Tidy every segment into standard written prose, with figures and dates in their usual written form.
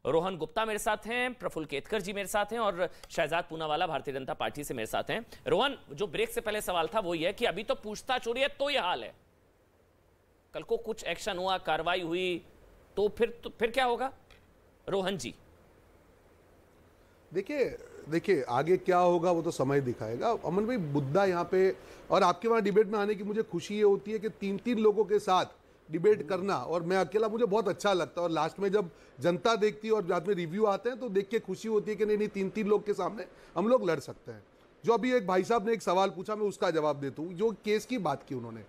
रोहन गुप्ता मेरे साथ हैं, प्रफुल्ल केतकर जी मेरे साथ हैं और शहजाद पूनावाला भारतीय जनता पार्टी से मेरे साथ हैं। रोहन, जो ब्रेक से पहले सवाल था वो ये है कि अभी तो पूछताछ हो रही है तो ये हाल है, कल को कुछ एक्शन हुआ, कार्रवाई हुई तो फिर क्या होगा? रोहन जी देखिए आगे क्या होगा वो तो समय दिखाएगा। अमन भाई, मुद्दा यहाँ पे और आपके वहां डिबेट में आने की मुझे खुशी ये होती है कि तीन लोगों के साथ डिबेट करना, और मैं अकेला मुझे बहुत अच्छा लगता है। और लास्ट में जब जनता देखती है और बाद में रिव्यू आते हैं तो देख के खुशी होती है कि नहीं तीन लोग के सामने हम लोग लड़ सकते हैं। जो अभी एक भाई साहब ने एक सवाल पूछा, मैं उसका जवाब देता हूँ। जो केस की बात की उन्होंने,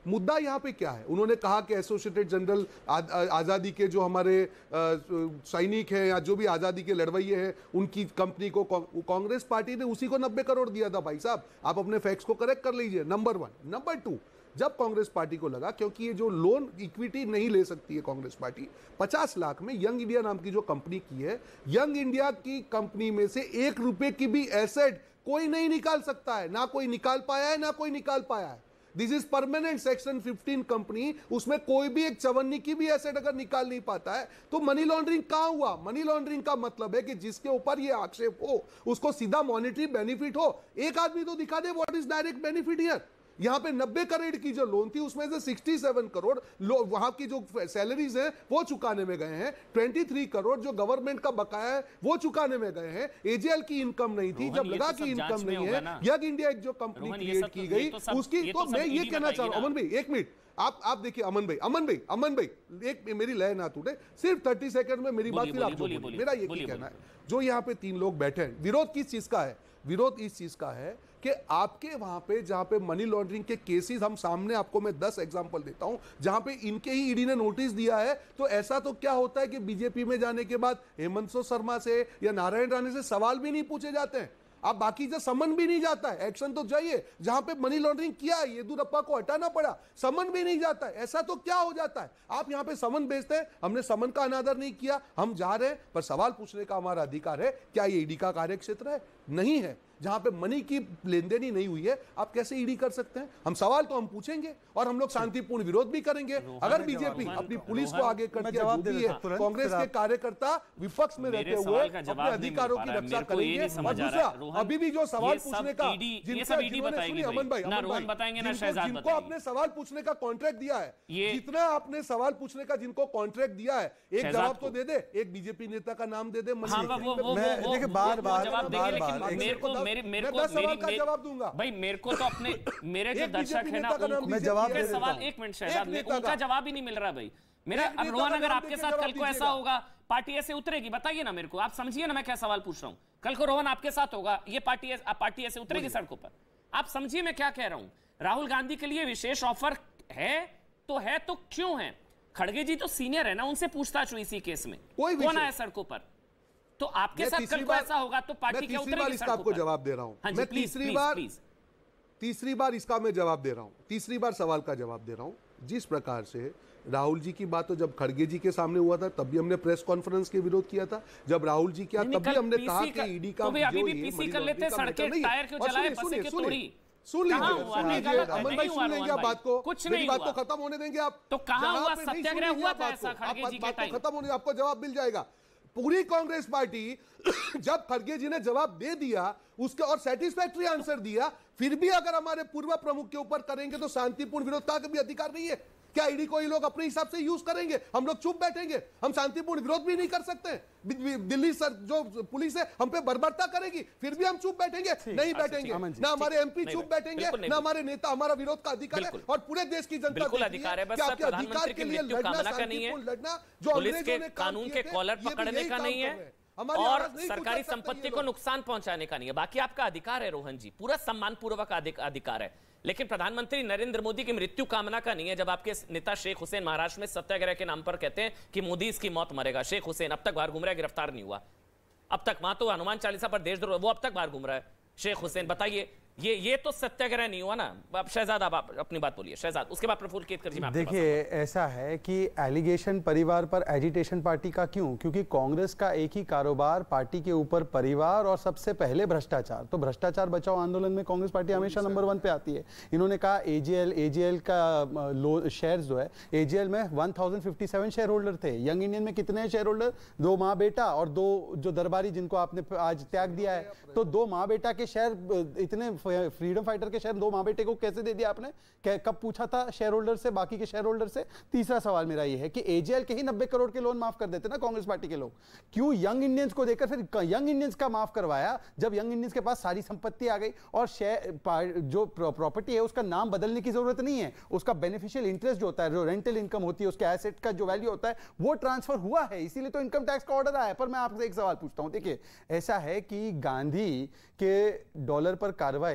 मुद्दा यहाँ पे क्या है? उन्होंने कहा कि एसोसिएटेड जनरल आज़ादी के जो हमारे सैनिक हैं या जो भी आज़ादी के लड़वैये हैं उनकी कंपनी को कांग्रेस पार्टी ने उसी को 90 करोड़ दिया था। भाई साहब, आप अपने फैक्ट्स को करेक्ट कर लीजिए, नंबर 1। नंबर 2, जब कांग्रेस पार्टी को लगा, क्योंकि ये जो लोन इक्विटी नहीं ले सकती है कांग्रेस पार्टी, 50 लाख में यंग इंडिया नाम की जो कंपनी की है, यंग इंडिया की कंपनी में से 1 रुपए की भी एसेट कोई नहीं निकाल सकता है। ना कोई निकाल पाया है, ना कोई निकाल पाया है। This is permanent section 15 company. उसमें कोई भी एक चवन्नी की भी एसेट अगर निकाल नहीं पाता है तो मनी लॉन्ड्रिंग कहां हुआ? मनी लॉन्ड्रिंग का मतलब है कि जिसके ऊपर ये आक्षेप हो उसको सीधा मॉनेटरी बेनिफिट हो। एक आदमी तो दिखा दे what is direct benefit here. यहां पे 90 करोड़ की जो लोन थी उसमें से 67 करोड़ वहां की जो सैलरीज है वो चुकाने में गए हैं। 23 करोड़ जो गवर्नमेंट का बकाया है वो चुकाने में गए हैं। एजेएल की इनकम नहीं थी, जब लगा कि इनकम नहीं है, यंग इंडिया एक जो कंपनी क्रिएट की गई उसकी, तो मैं ये कहना चाह रहा हूं। अमन भाई एक मिनट, आप देखिए। अमन भाई एक मेरी लय ना टूटे, सिर्फ 30 सेकंड में मेरी बात फिर आप जो बोलिए। मेरा ये कहना है, जो यहाँ पे 3 लोग बैठे हैं, विरोध किस चीज का है? विरोध इस चीज का है कि आपके वहां पे जहां पे मनी लॉन्ड्रिंग के केसेस हम सामने, आपको मैं 10 एग्जांपल देता हूं जहां पे इनके ही ईडी ने नोटिस दिया है। तो ऐसा तो क्या होता है कि बीजेपी में जाने के बाद हेमंत शर्मा से या नारायण राणे से सवाल भी नहीं पूछे जाते हैं। आप बाकी जो समन भी नहीं जाता है, एक्शन तो चाहिए। जहां पे मनी लॉन्ड्रिंग किया है, येदियुरप्पा को हटाना पड़ा, समन भी नहीं जाता है। ऐसा तो क्या हो जाता है? आप यहां पे समन भेजते हैं, हमने समन का अनादर नहीं किया, हम जा रहे हैं, पर सवाल पूछने का हमारा अधिकार है। क्या ये ईडी का कार्य क्षेत्र है? नहीं है। जहां पे मनी की लेन देन ही नहीं हुई है, आप कैसे ईडी कर सकते हैं? हम सवाल तो हम पूछेंगे और हम लोग शांतिपूर्ण विरोध भी करेंगे। अगर बीजेपी अपनी पुलिस को आगे करके जो भी है, कांग्रेस के कार्यकर्ता विपक्ष में रहते हुए अपने अधिकारों की रक्षा करेंगे। और दूसरा, अभी भी जो सवाल पूछने का अमन भाई जिनको आपने सवाल पूछने का कॉन्ट्रैक्ट दिया है, जितना आपने सवाल पूछने का जिनको कॉन्ट्रैक्ट दिया है, एक जवाब तो दे दे, एक बीजेपी नेता का नाम दे दे। देखिए बार मेरे को सवाल का जवाब दूंगा भाई। मेरे को तो अपने मेरे जो दर्शक है ना उनको जवाब के सवाल, एक मिनट शहजाद, उनका जवाब ही नहीं मिल रहा भाई मेरा। अब रोहन, अगर आपके साथ कल को ऐसा होगा, पार्टी ऐसे उतरेगी, बताइए ना मेरे को, आप समझिए ना मैं क्या सवाल पूछ रहा हूं। कल को रोहन आपके साथ होगा, ये पार्टी ऐसे उतरेगी सड़कों पर, आप समझिए मैं क्या कह रहा हूं। राहुल गांधी के लिए विशेष ऑफर है तो क्यों है? खड़गे जी तो सीनियर है ना, उनसे पूछताछ हुई इसी केस में, कौन आया सड़कों पर? तो आपके साथ कल को ऐसा होगा तो पार्टी क्या उतरेगी? इसका आपको जवाब दे रहा हूं मैं, तीसरी बार इसका मैं जवाब दे रहा हूं, तीसरी बार सवाल का जवाब दे रहा हूं। जिस प्रकार से राहुल जी की बात तो जब खड़गे जी के सामने हुआ था तब भी हमने प्रेस कॉन्फ्रेंस के विरोध किया था। जब राहुल जी किया तब भी हमने कहा कि ईडी का अभी भी पीसी कर लेते, सड़कें टायर क्यों जलाए, बसें क्यों तोड़ी? सुन लीजिए अमन भाई, सुन लेंगे आप बात को, कुछ नहीं, बात को खत्म होने देंगे आप। तो कहां हुआ सत्याग्रह हुआ था ऐसा खड़गे जी के टाइम? खत्म होने, आपको जवाब मिल जाएगा। पूरी कांग्रेस पार्टी जब खड़गे जी ने जवाब दे दिया उसके और सेटिस्फैक्टरी आंसर दिया, फिर भी अगर हमारे पूर्व प्रमुख के ऊपर करेंगे तो शांतिपूर्ण विरोध का भी अधिकार नहीं है क्या? ईडी को ये लोग अपने हिसाब से यूज करेंगे, हम लोग चुप बैठेंगे? हम शांतिपूर्ण विरोध भी नहीं कर सकते? दिल्ली सर जो पुलिस है हम पे बर्बरता करेगी, फिर भी हम चुप बैठेंगे? नहीं बैठेंगे। ना हमारे एमपी चुप बैठेंगे, ना हमारे नेता। हमारा विरोध का अधिकार है और पूरे देश की जनता को अधिकार है। बस प्रधानमंत्री के लिए लड़ना जो अंग्रेजों ने कानून के कॉलर पकड़ने का नहीं है और सरकारी संपत्ति को नुकसान पहुंचाने का नहीं है। बाकी आपका अधिकार है रोहन जी, पूरा सम्मानपूर्वक अधिकार है, लेकिन प्रधानमंत्री नरेंद्र मोदी की मृत्यु कामना का नहीं है। जब आपके नेता शेख हुसैन महाराष्ट्र में सत्याग्रह के नाम पर कहते हैं कि मोदी इसकी मौत मरेगा, शेख हुसैन अब तक बाहर घूम रहा है, गिरफ्तार नहीं हुआ अब तक, वहां तो हनुमान चालीसा पर देशद्रोह, वो अब तक बाहर घूम रहा है शेख हुसैन। बताइए ये तो सत्याग्रह नहीं हुआ ना। अब शहजाद आप अपनी बात बोलिए शहजाद, उसके बाद प्रफुल्ल केतकर जी। देखिए ऐसा है कि एलिगेशन परिवार पर एजिटेशन पार्टी का क्यों, क्योंकि कांग्रेस का एक ही कारोबार, पार्टी के ऊपर परिवार और सबसे पहले भ्रष्टाचार। तो भ्रष्टाचार बचाओ आंदोलन में कांग्रेस पार्टी हमेशा नंबर 1 पे आती है। इन्होंने कहा एजीएल का शेयर जो है, एजीएल में 1057 शेयर होल्डर थे। यंग इंडियन में कितने शेयर होल्डर? 2 माँ बेटा और 2 जो दरबारी जिनको आपने आज त्याग दिया है। तो 2 माँ बेटा के शेयर, इतने फ्रीडम फाइटर के शेयर 2 माँ बेटे को कैसे दे दिया आपने? कब पूछा था शेयर होल्डर से, बाकी के शेयर होल्डर से? तीसरा सवाल मेरा ये है कि एजीएल के ही 90 करोड़ के लोन माफ कर देते ना कांग्रेस पार्टी के लोग, क्यों यंग इंडियंस को देकर फिर यंग इंडियंस का माफ करवाया जब यंग इंडियंस के पास सारी संपत्ति आ गई? और शेयर जो प्रॉपर्टी है उसका नाम बदलने की जरूरत नहीं है, उसका बेनिफिशियल इंटरेस्ट जो होता है, जो रेंटल इनकम होती है, उसके एसेट का जो वैल्यू होता है वो ट्रांसफर हुआ है, इसीलिए तो इनकम टैक्स का ऑर्डर आया है। पर मैं आपसे एक सवाल पूछता हूं, देखिए ऐसा है कि गांधी के डॉलर पर कार्रवाई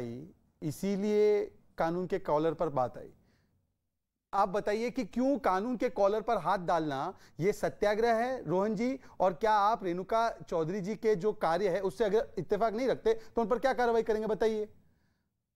इसीलिए कानून के कॉलर पर बात आई। आप बताइए कि क्यों कानून के कॉलर पर हाथ डालना यह सत्याग्रह है रोहन जी? और क्या आप रेणुका चौधरी जी के जो कार्य है उससे अगर इत्तेफाक नहीं रखते तो उन पर क्या कार्रवाई करेंगे बताइए?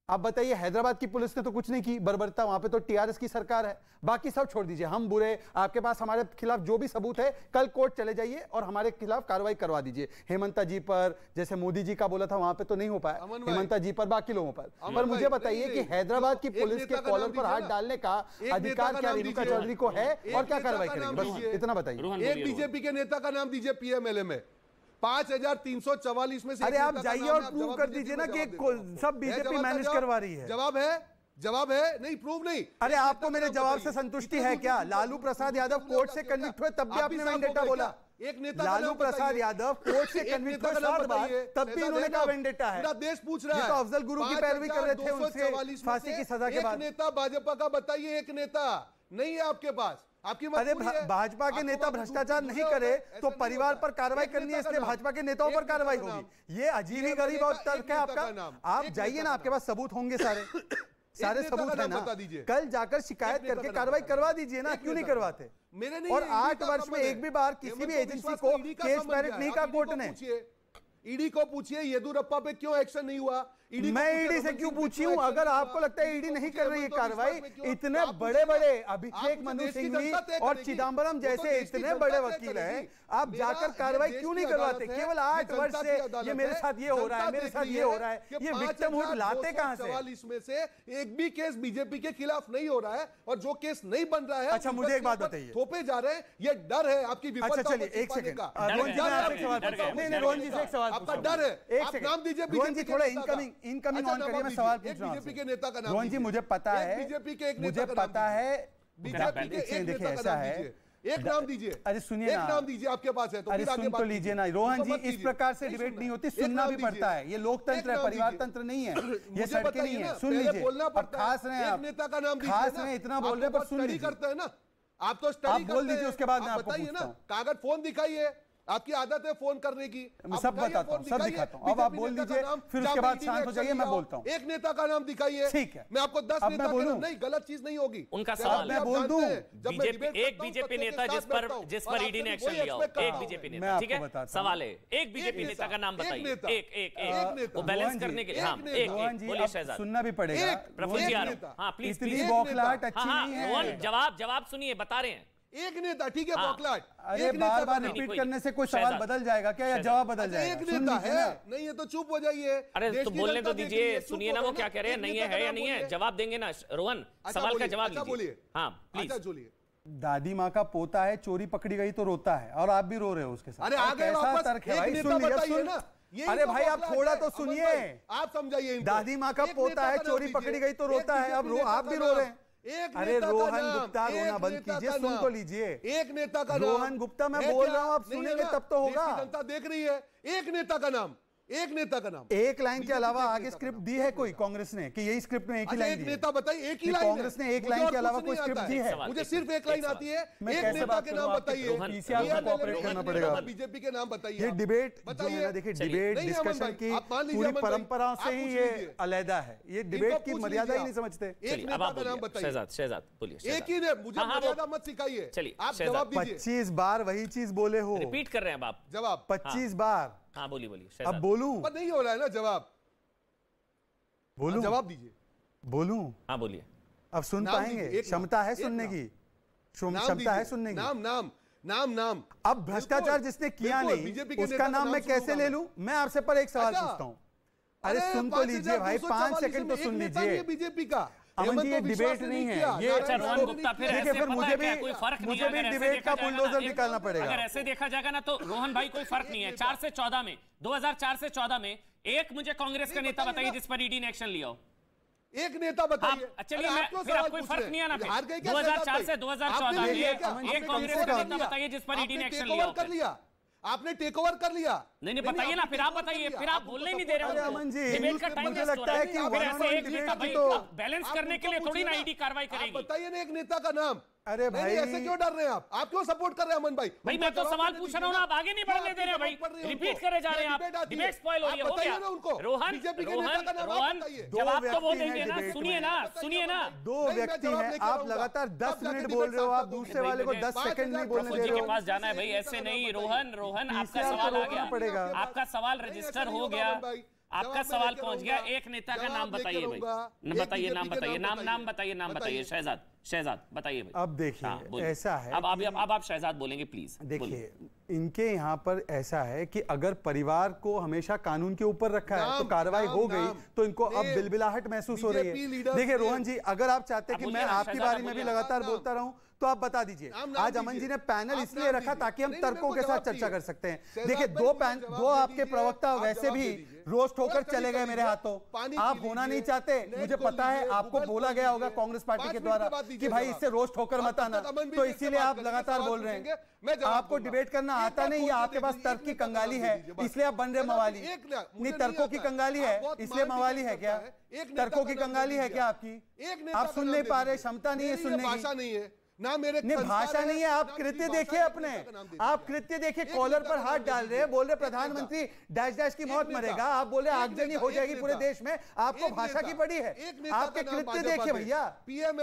आप बताइए, हैदराबाद की पुलिस ने तो कुछ नहीं की बर्बरता, वहां पे तो टीआरएस की सरकार है। बाकी सब छोड़ दीजिए, हम बुरे, आपके पास हमारे खिलाफ जो भी सबूत है कल कोर्ट चले जाइए और हमारे खिलाफ कार्रवाई करवा दीजिए। हेमंता जी पर, जैसे मोदी जी का बोला था वहां पे तो नहीं हो पाया, हेमंता जी पर, बाकी लोगों पर। पर मुझे बताइए कि हैदराबाद की पुलिस के कॉलर पर हाथ डालने का अधिकार क्या रेणुका चौधरी को है और क्या कार्रवाई करेंगे? बस इतना बताइए। एक बीजेपी के नेता का नाम दीजिए पीएमएलए में 5344 में से। अरे आप जाइए और प्रूव कर दीजिए ना कि सब बीजेपी मैनेज करवा रही है। जवाब है नहीं, प्रूव नहीं। अरे आपको मेरे जवाब से संतुष्टि है क्या? लालू प्रसाद यादव कोर्ट से कन्विक्ट हुए तब भी आपने वेंडेटा बोला। एक नेता लालू प्रसाद यादव कोर्ट से कन्विक्ट हुए 7 बार, तब भी उन्होंने कहा वेंडेटा है। पूरा देश पूछ रहा है। तो अफजल गुरु की पैरवी कर रहे थे उनसे फांसी की सजा के बाद। एक नेता भाजपा का बताइए, एक नेता नहीं है आपके पास। आपकी अरे भाजपा के नेता भ्रष्टाचार नहीं करे तो परिवार पर कार्रवाई करनी है, इसलिए भाजपा के नेताओं पर कार्रवाई होगी। ये अजीब ही गरीब और तर्क है आपका। आप जाइए ना, आपके पास सबूत होंगे, सारे सबूत है ना। कल जाकर शिकायत करके कार्रवाई करवा दीजिए ना, क्यों नहीं करवाते? और 8 वर्ष में एक भी बार किसी भी एजेंसी को केस मैरिट नहीं कहा कोर्ट ने। ईडी को पूछिए येदुरप्पा पे क्यों एक्शन नहीं हुआ। मैं ईडी से क्यों पूछी हूं? अगर आपको लगता है ईडी नहीं कर रही है कार्रवाई, इतने बड़े बड़े अभिषेक मनु सिंघवी और चिदम्बरम जैसे इतने बड़े वकील हैं, आप जाकर कार्रवाई क्यों नहीं करवाते? केवल 8 वर्ष से ये मेरे साथ ये हो रहा है, मेरे साथ ये हो रहा है, ये विक्टिमहुड लाते कहां से? 44 में से एक भी केस बीजेपी के खिलाफ नहीं हो रहा है, और जो केस नहीं बन रहा है, अच्छा मुझे एक बात बताइए, थोपे जा रहे हैं, ये डर है आपकी विफलता। अच्छा चलिए एक सेकंड, रोहन जी नहीं, रोहन जी से एक सवाल आपका डर है। एक सेकंड रोहन जी, थोड़ा इनकमिंग ऑन करिए, मैं सवाल पूछ रहा हूं बीजेपी के नेता का नाम। रोहन जी मुझे पता है, बीजेपी के एक मुझे पता है, बीजेपी के एक देखिए ऐसा है, एक नाम दीजिए। अरे सुनिए ना, एक नाम दीजिए, आपके पास है तो अरे सुन तो लीजिए ना रोहन जी, इस प्रकार से डिबेट नहीं होती, सुनना भी पड़ता है। ये लोकतंत्र है, परिवार तंत्र नहीं है, ये सड़कें नहीं है। सुन लीजिए, अब खास रहे आप, नेता का नाम खास रहे, इतना बोल रहे पर सुन लीजिए। करते हैं ना आप, तो स्टडी बोल दीजिए, उसके बाद मैं आपको बताइए ना। कागज फोन दिखाइए, आपकी आदत है फोन करने की, सब बताता हूं, सब दिखाता हूं। अब आप बोल दीजिए, फिर उसके बाद शांत हो जाइए, मैं बोलता हूं। एक नेता का नाम दिखाइए, ठीक है। मैं आपको 10 नेता का नाम, नहीं गलत चीज नहीं होगी उनका सवाल। मैं बोल दूं, एक बीजेपी नेता जिस पर ईडी ने एक्शन लिया हो, एक बीजेपी नेता, ठीक है, सवाल है एक बीजेपी नेता का नाम बताइए, एक वो बैलेंस करने के लिए। हाँ एक बोलिए शहजाद, सुनना भी पड़ेगा प्रफुल्ल जी। हाँ प्लीज, इतनी बौखलाहट अच्छी नहीं है। जवाब सुनिए, बता रहे हैं एक नेता, ठीक है बौखलाहट। अरे बार बार रिपीट करने से कोई सवाल बदल जाएगा क्या, या जवाब बदल जाएगा? एक नेता है, नहीं है तो चुप हो जाइए। अरे तो बोलने तो दीजिए, सुनिए ना वो क्या कह रहे हैं, नहीं है या नहीं है, जवाब देंगे ना रोहन, सवाल का जवाब लीजिए। हाँ प्लीज। दादी माँ का पोता है, चोरी पकड़ी गई तो रोता है, और आप भी रो रहे हो उसके साथ। अरे आगे कैसा तर्क है भाई, सुन लीजिए। अरे भाई आप थोड़ा तो सुनिए, आप समझाइए। दादी माँ का पोता है, चोरी पकड़ी गई तो रोता है, अब आप भी रो रहे हैं। अरे रोहन गुप्ता, रोना बंद कीजिए, सुन तो लीजिए। एक नेता का नाम, रोहन गुप्ता मैं बोल रहा हूं, आप सुनेंगे तब तो होगा। जनता देख रही है। एक नेता का नाम, एक नेता का नाम, एक लाइन के अलावा आगे स्क्रिप्ट दी है कोई कांग्रेस ने कि यही स्क्रिप्ट में एक ही लाइन दी है? नेता बताइए, एक ही लाइन कांग्रेस ने एक लाइन के अलावा कोई स्क्रिप्ट दी है? मुझे सिर्फ एक लाइन आती है। एक नेता के नाम बताइए, कोऑपरेट करना पड़ेगा। बीजेपी के नाम बताइए। ये डिबेट जो है ना, देखिए डिबेट डिस्कशन की पूरी परंपरा से ही ये अलग है। ये डिबेट की मर्यादा ही नहीं समझते। एक नेता का नाम बताइए। शहजाद बोलिए। एक ही ने, मुझे मर्यादा मत सिखाइए। चलिए आप जवाब दीजिए। 25 बार वही चीज बोले हो, रिपीट कर रहे हैं आप जवाब 25 बार। हाँ बोलिए अब बोलूं? नहीं हो रहा है ना जवाब। बोलूं? जवाब दीजिए। बोलूं? हाँ बोलिए। अब सुन पाएंगे? क्षमता है सुनने की? क्षमता है सुनने की? नाम नाम नाम नाम। अब भ्रष्टाचार जिसने किया नहीं उसका नाम मैं कैसे ले लूं? मैं आपसे पर एक सवाल पूछता हूं। अरे सुन तो लीजिए भाई, 5 सेकंड तो सुन लीजिए। बीजेपी का अमन जी, ये डिबेट नहीं है ये। अच्छा रोहन गुप्ता, फिर ऐसे फिर मुझे भी कोई फर्क नहीं है। मुझे भी डिबेट का बुलडोजर निकालना पड़ेगा। अगर ऐसे देखा जाएगा ना तो रोहन भाई कोई फर्क नहीं है। 4 से 14 में 2004 से 14 में एक मुझे कांग्रेस का नेता बताइए जिस पर ईडी ने एक्शन लिया हो। एक नेता बताइए। चलिए फिर आप कोई फर्क नहीं है ना। 2004 से 2014 में एक कांग्रेस का नेता बताइए जिस पर ईडी ने एक्शन लिया। आपने टेक ओवर कर लिया। नहीं बताइए ना, फिर आप बताइए। फिर आप बोलने नहीं दे रहे हो। अमन जी, डिबेट का टाइम मुझे लगता है कि फिर ऐसे एक नेता भाई तो बैलेंस करने के लिए थोड़ी ना ईडी कार्रवाई करेगी। बताइए ना एक नेता का नाम। अरे भाई ऐसे क्यों डर रहे हैं आप क्यों सपोर्ट कर रहे हैं अमन भाई? भाई मैं तो सवाल पूछ रहा हूं ना, आप आगे नहीं बढ़ने दे रहे भाई, रिपीट करे जा रहे हैं आप। डिबेट स्पॉइल हो रही है। हो गया रोहन, रोहन जवाब तो वो देंगे ना। सुनिए ना 2 व्यक्ति हैं, आप लगातार 10 मिनट बोल रहे हो, आप दूसरे वाले को 10 सेकंड नहीं बोलने दे रहे हो। के पास जाना है भाई, ऐसे नहीं। रोहन आपका सवाल आ गया, आपका सवाल रजिस्टर हो गया, आपका सवाल पहुंच गया। एक नेता का नाम बताइए भाई, नाम बताइए, नाम बताइए। शहजाद बताइए भाई। अब देखिए ऐसा है, अब आप शहजाद बोलेंगे प्लीज। देखिए इनके यहाँ पर ऐसा है कि अगर परिवार को हमेशा कानून के ऊपर रखा है तो कार्रवाई हो गई, तो इनको अब बिलबिलाहट महसूस हो रही है। देखिए रोहन जी, अगर आप चाहते हैं कि मैं आपकी बारे में भी लगातार बोलता रहूं तो आप बता दीजिए। आज अमन जी ने पैनल इसलिए रखा ताकि हम तर्कों के साथ चर्चा कर सकते हैं। देखिए दो आपके प्रवक्ता वैसे भी रोस्ट होकर चले गए मेरे हाथों। आप होना नहीं चाहते, मुझे पता है, आपको बोला गया होगा कांग्रेस पार्टी के द्वारा कि भाई इससे रोस्ट होकर मत आना, तो इसीलिए आप लगातार बोल रहे हैं। आपको डिबेट करना आता नहीं, या आपके पास तर्क की कंगाली है इसलिए आप बन रहे मवाली? नहीं, तर्कों की कंगाली है इसलिए मवाली है क्या? तर्कों की कंगाली है क्या आपकी? आप सुन नहीं पा रहे, क्षमता नहीं है सुनने की? भाषा नहीं है ना, मेरे भाषा नहीं है। आप कृत्य देखिए अपने, आप कृत्य देखिए। कॉलर पर हाथ डाल रहे हैं, बोल रहे प्रधानमंत्री डैश डैश की मौत मरेगा, आप बोले आगजनी हो जाएगी पूरे देश में। आपको भाषा की पड़ी है, आपके कृत्य देखिए भैया।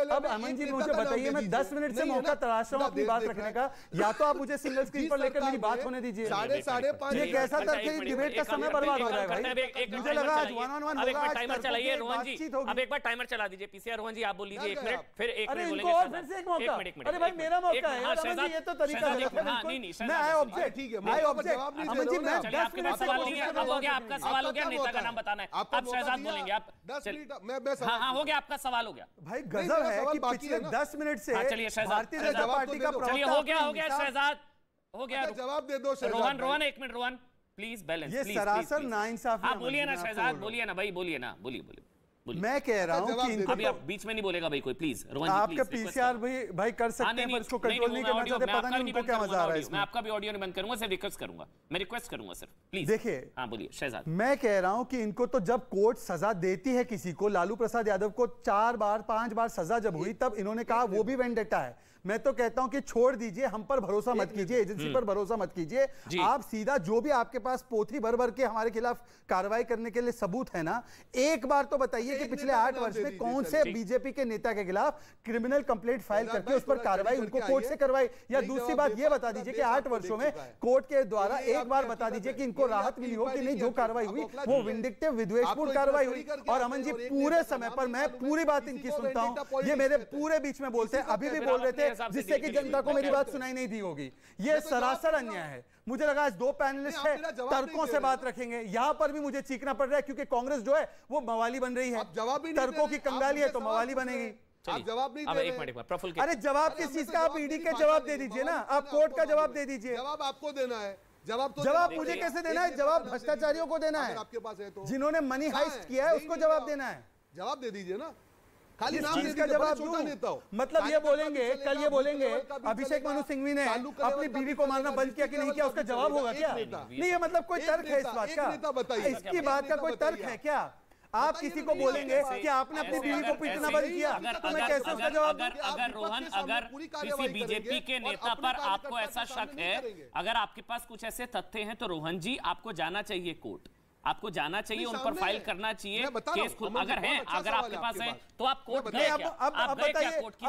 अब अमन जी मुझे बताइए, मैं 10 मिनट से मौका तलाश रहा हूं अपनी बात रखने का, या तो आप मुझे सिंगल स्क्रीन पर लेकर मेरी बात होने दीजिए। 5:30 ये कैसा तर्क है? डिबेट का समय बर्बाद हो रहा है भाई। मुझे लगा आज 1-on-1 होगा, आज टाइमर चलाइए रोहन जी। अब एक बार टाइमर चला दीजिए पीसीआर रोहन जी, आप बोल लीजिए 1 मिनट, फिर 1 मिनट बोलेंगे। अरे भाई मेरा मौका है, ये तो तरीका है। मैं आई ऑब्जेक्ट, ठीक है, आई ऑब्जेक्ट। अमन जी मैं 10 मिनट सवाल नहीं है, अब हो गया आपका सवाल, हो गया। नेता का नाम बताना है, आप शहजाद बोलेंगे। आप 10 मिनट हाँ हो गया, आपका सवाल हो गया भाई। गजब है कि पिछले 10 मिनट से भारतीय जनता पार्टी का चलिए हो गया शहजाद, हो गया। जवाब दे दो Rohan 1 minute, Rohan please balance. ये सरासर नाइंसाफी। आप बोलिए ना शहजाद, बोलिए ना भाई, बोलिए ना, बोलिए। मैं कह रहा हूं कि अभी आप बीच में नहीं बोलेगा भाई कोई, प्लीज रोहन जी आपका पीसीआर भाई कर सकते हैं, पर इसको कंट्रोल नहीं करना चाहते। पता नहीं उनको क्या मजा आ रहा है इसमें। मैं आपका भी ऑडियो नहीं बंद करूंगा, सिर्फ रिक्वेस्ट करूंगा, मैं रिक्वेस्ट करूंगा सिर्फ, प्लीज। देखिए हाँ बोलिए शहजाद। मैं कह रहा हूं कि इनको तो जब कोर्ट सजा देती है किसी को, लालू प्रसाद यादव को 4 बार 5 बार सजा जब हुई, तब इन्होंने कहा वो भी वेंडेटा है। मैं तो कहता हूं कि छोड़ दीजिए, हम पर भरोसा मत कीजिए, एजेंसी पर भरोसा मत कीजिए। आप सीधा जो भी आपके पास पोथी भर भर के हमारे खिलाफ कार्रवाई करने के लिए सबूत है ना, एक बार तो बताइए कि पिछले 8 वर्ष में कौन से बीजेपी के नेता के खिलाफ क्रिमिनल कंप्लेंट फाइल करके उस पर कार्रवाई उनको कोर्ट से करवाई। या दूसरी बात यह बता दीजिए कि 8 वर्षों में कोर्ट के द्वारा एक बार बता दीजिए कि इनको राहत मिली हो कि नहीं, जो कार्रवाई हुई वो विंडिक्टिव विद्वेषपूर्ण कार्रवाई हुई। और अमन जी पूरे समय पर मैं पूरी बात इनकी सुनता हूं, ये मेरे पूरे बीच में बोलते हैं, अभी भी बोल रहे थे, जिससे कि जनता को मेरी बात सुनाई नहीं दी होगी। ये सरासर अन्याय है। मुझे लगा आज 2 पैनलिस्ट है, तर्कों से बात रखेंगे, यहां पर भी मुझे चीखना पड़ रहा है क्योंकि कांग्रेस जो है वो मवाली बन रही है। तर्कों की कंगाली है तो मवाली बनेगी। आप जवाब नहीं दे रहे। अरे जवाब किस चीज का? आप ईडी के जवाब दे दीजिए ना, आप कोर्ट का जवाब दे दीजिए। जवाब आपको देना है। जवाब मुझे कैसे देना है? जवाब भ्रष्टाचारियों को देना है, आपके पास है तो। जिन्होंने मनी हाइस्ट किया है उसको जवाब देना है। जवाब दे दीजिए ना, खाली इस नाम चीज का जवाब दूं? मतलब ये बोलेंगे, कल ये बोलेंगे अभिषेक मनु सिंघवी ने अपनी बीवी को मारना बंद किया कि नहीं किया, उसका जवाब होगा क्या? नहीं, ये मतलब कोई तर्क है इस बात का? इसकी बात का कोई तर्क है क्या? आप किसी को बोलेंगे कि आपने अपनी बीवी को पीटना बंद किया, तो मैं कैसे उसका जवाब दूं? अगर रोहन, अगर किसी बीजेपी के नेता पर आपको ऐसा शक है, अगर आपके पास कुछ ऐसे तथ्य हैं, तो रोहन जी आपको जाना चाहिए कोर्ट। आपको जाना चाहिए, उन पर फाइल करना चाहिए केस खुद, अगर है, अगर आपके पास है तो आप कोर्ट गए क्या? अब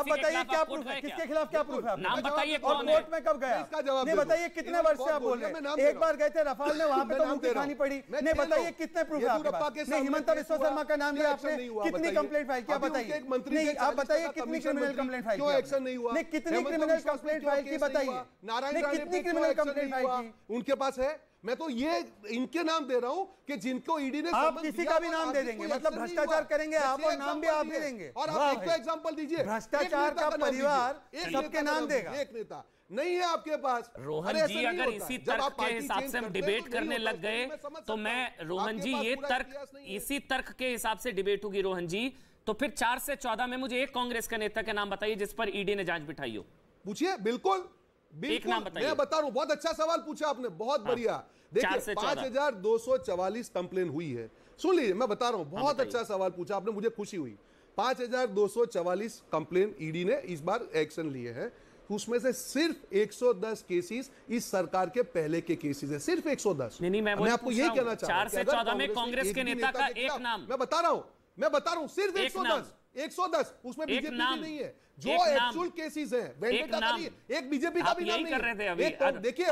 बताइए क्या प्रूफ है, किसके खिलाफ क्या प्रूफ है? नाम बताइए कौन है? कोर्ट में कब गया? नहीं बताइए कितने वर्ष से आप बोल रहे हैं? एक बार गए थे रफाल में, वहां पे तो मुंह दिखानी पड़ी। नहीं बताइए कितने प्रूफ है आपके पास? नहीं, हिमंता बिस्वा शर्मा का नाम लिया आपने, कितनी कंप्लेंट फाइल किया बताइए? नहीं आप बताइए कितनी क्रिमिनल कंप्लेंट फाइल क्यों एक्शन नहीं हुआ? नहीं कितनी क्रिमिनल कंप्लेंट फाइल की बताइए? नारायण कितनी क्रिमिनल कंप्लेंट फाइल की? उनके पास है। मैं तो ये इनके नाम दे रहा हूं कि जिनको ईडी ने आप किसी का भी नाम दे देंगे, मतलब भ्रष्टाचार करेंगे आप और नाम भी आप ही देंगे। और आप एक एग्जांपल दीजिए, भ्रष्टाचार का परिवार सबके नाम देगा। एक नेता नहीं है आपके पास। रोहन जी, अगर इसी तर्क के हिसाब से हम डिबेट करने लग गए तो मैं रोहन जी, ये तर्क इसी तर्क के हिसाब से डिबेट होगी रोहन जी, तो फिर 4 से 14 में मुझे एक कांग्रेस का नेता के नाम बताइए जिस पर ईडी ने जांच बिठाई हो। पूछिए, बिल्कुल एक नाम बताइए। मैं बता रहा हूं, बहुत अच्छा सवाल पूछा आपने, बहुत बढ़िया। देखिए 5224 कंप्लेन हुई है। सुन लीजिए, मैं बता रहा हूं, बहुत अच्छा सवाल पूछा आपने, मुझे खुशी हुई। 5224 कंप्लेन ईडी ने इस बार एक्शन लिए हैं, उसमें से सिर्फ 110 केसेस इस सरकार के पहले के केसेस है, सिर्फ 110। नहीं, मैं आपको यही कहना चाहता हूं 4 से 14 में कांग्रेस के नेता का एक नाम, मैं बता रहा हूं सिर्फ 110 उसमें बीजेपी नहीं है। जो एक्चुअल केसेस हैं, एक बीजेपी का भी नाम नहीं है। देखिए